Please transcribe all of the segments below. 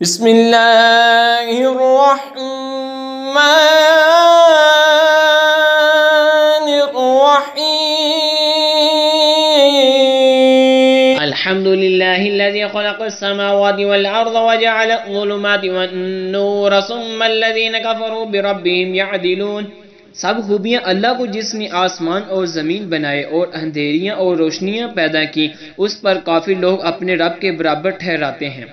بسم اللہ الرحمن الرحیم الحمد للہ الذی خلق السماوات والارض وجعل الظلمات والنور ثم الذین کفروا بربهم یعدلون۔ سب خوبیاں اللہ کو جس نے آسمان اور زمین بنائے اور اندھیریاں اور روشنیاں پیدا کی، اس پر کافر لوگ اپنے رب کے برابر ٹھہراتے ہیں۔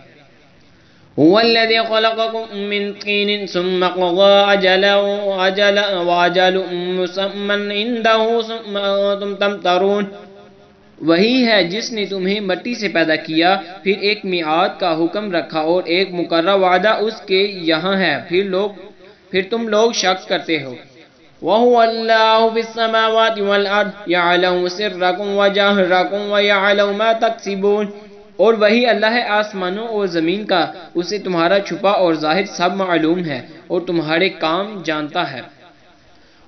هو الذي خلقكم من طين ثم قضى أجلا وأجل مسمى عنده ثم أنتم تمترون۔ وہی ہے جس نے تمہیں مٹی سے پیدا کیا، پھر ایک میعاد کا حکم رکھا اور ایک مقررہ وعدہ اس کے یہاں ہے، پھر تم لوگ شک کرتے ہو۔ وَهُوَ اللَّهُ فِي السَّمَاوَاتِ وَالْأَرْضِ يَعْلَمُ سِرَّكُمْ وَجَهْرَكُمْ وَيَعْلَمُ مَا تَكْسِبُونَ۔ اور وہی اللہ ہے آسمانوں اور زمین کا، اسے تمہارا چھپا اور ظاہر سب معلوم ہے اور تمہارے کام جانتا ہے۔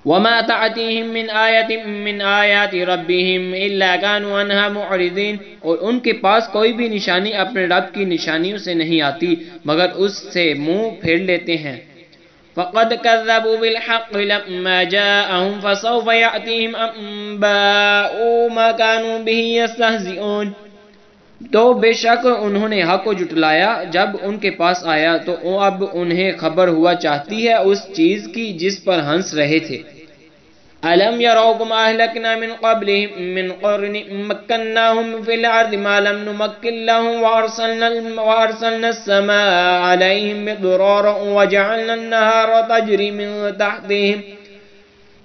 وَمَا تَأْتِيهِم مِّنْ آيَةٍ مِّنْ آيَاتِ رَبِّهِمْ إِلَّا كَانُوا عَنْهَا مُعْرِضِينَ۔ اور ان کے پاس کوئی بھی نشانی اپنے رب کی نشانیوں سے نہیں آتی مگر اس سے منہ پھیر لیتے ہیں۔ فَقَدْ كَذَّبُوا بِالْحَقِّ لَمَّا جَاءَهُمْ فَسَوْفَ يَأْتِيهِمْ أَنبَاءُ مَا كَانُوا بِهِ يَسْتَهْزِئُونَ۔ تو بے شک انہوں نے حق کو جھٹلایا جب ان کے پاس آیا، تو اب انہیں خبر ہوا چاہتی ہے اس چیز کی جس پر ہنس رہے تھے۔ أَلَمْ يَرَوْا كَمْ أَهْلَكْنَا مِنْ قَبْلِهِمْ مِنْ قَرْنٍ مَّكَّنَّاهُمْ فِي الْأَرْضِ مَا لَمْ نُمَكِّن لَّهُمْ وَأَرْسَلْنَا السَّمَاءَ عَلَيْهِمْ مِدْرَارًا وَجَعَلْنَا النَّهَارَ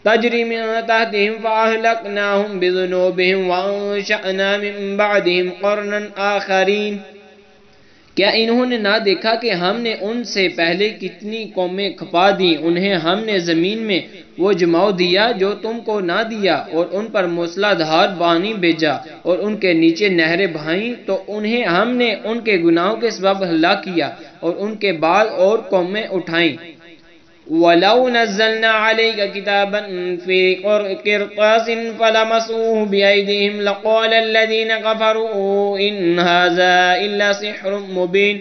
تَجْرِي مِن تحتهم فأهلكناهم بذنوبهم وأنشأنا من بعدهم قرنا آخرين۔ کیا انہوں نے نہ دیکھا کہ ہم نے ان سے پہلے کتنی قومیں کھپا دی، انہیں ہم نے زمین میں وہ جماؤ دیا جو تم کو نہ دیا، اور ان پر موسلا دھار پانی بھیجا اور ان کے نیچے نہریں بہائیں، تو انہیں ہم نے ان کے گناہوں کے سبب ہلاک کیا اور ان کے بعد اور قومیں اٹھائیں۔ وَلَوْ نَزَّلْنَا عَلَيْكَ كِتَابًا فِي قِرْطَاسٍ فَلَمَسُوهُ بِأَيْدِيهِمْ لَقَالَ الَّذِينَ كَفَرُوا إِنْ هَذَا إِلَّا سِحْرٌ مُبِينٌ۔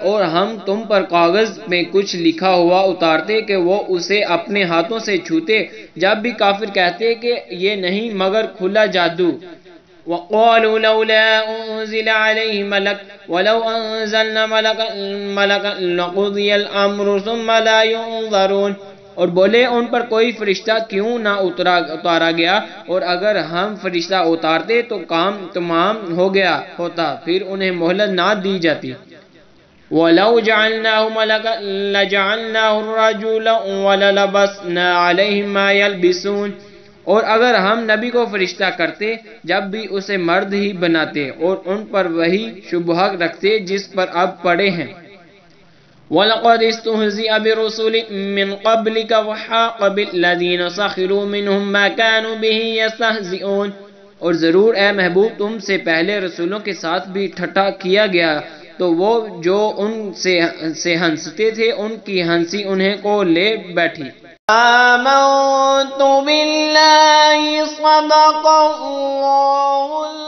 اور ہم تم پر کاغذ میں کچھ لکھا ہوا اتارتے کہ وہ اسے اپنے ہاتھوں سے چھوتے، جب بھی کافر کہتے کہ یہ نہیں مگر کھلا جادو۔ وَقَالُوا لَوْلَا أُنزِلَ عَلَيْهِ مَلَكٌ وَلَوْ أَنزَلْنَا مَلَكًا لَقُضِيَ الْأَمْرُ ثُمَّ لَا يُنظَرُونَ۔ اور بولے ان پر کوئی فرشتہ کیوں نہ اتارا گیا، اور اگر ہم فرشتہ اتارتے تو کام تمام ہو گیا ہوتا، پھر انہیں مہلت نہ دی جاتی۔ وَلَوْ جَعَلْنَاهُ مَلَكًا لَجَعَلْنَاهُ رَجُلًا وَلَلَبَسْنَا عَلَيْهِمْ مَا يَلْبِسُونَ۔ اور اگر ہم نبی کو فرشتہ کرتے جب بھی اسے مرد ہی بناتے اور ان پر وہی شبہہ رکھتے جس پر اب پڑے ہیں۔ وَلَقَدِ اسْتُهْزِئَ بِرُسُلٍ مِّن قَبْلِكَ وَحَاقَ بِالَّذِينَ سَخِرُوا مِنْهُم مَّا كَانُوا بِهِ يَسْتَهْزِئُونَ۔ اور ضرور اے محبوب تم سے پہلے رسولوں کے ساتھ بھی ٹھٹھا کیا گیا، تو وہ جو ان سے ہنستے تھے ان کی ہنسی انہیں کو لے بیٹھی۔ آمنت باللہ صدق اللہ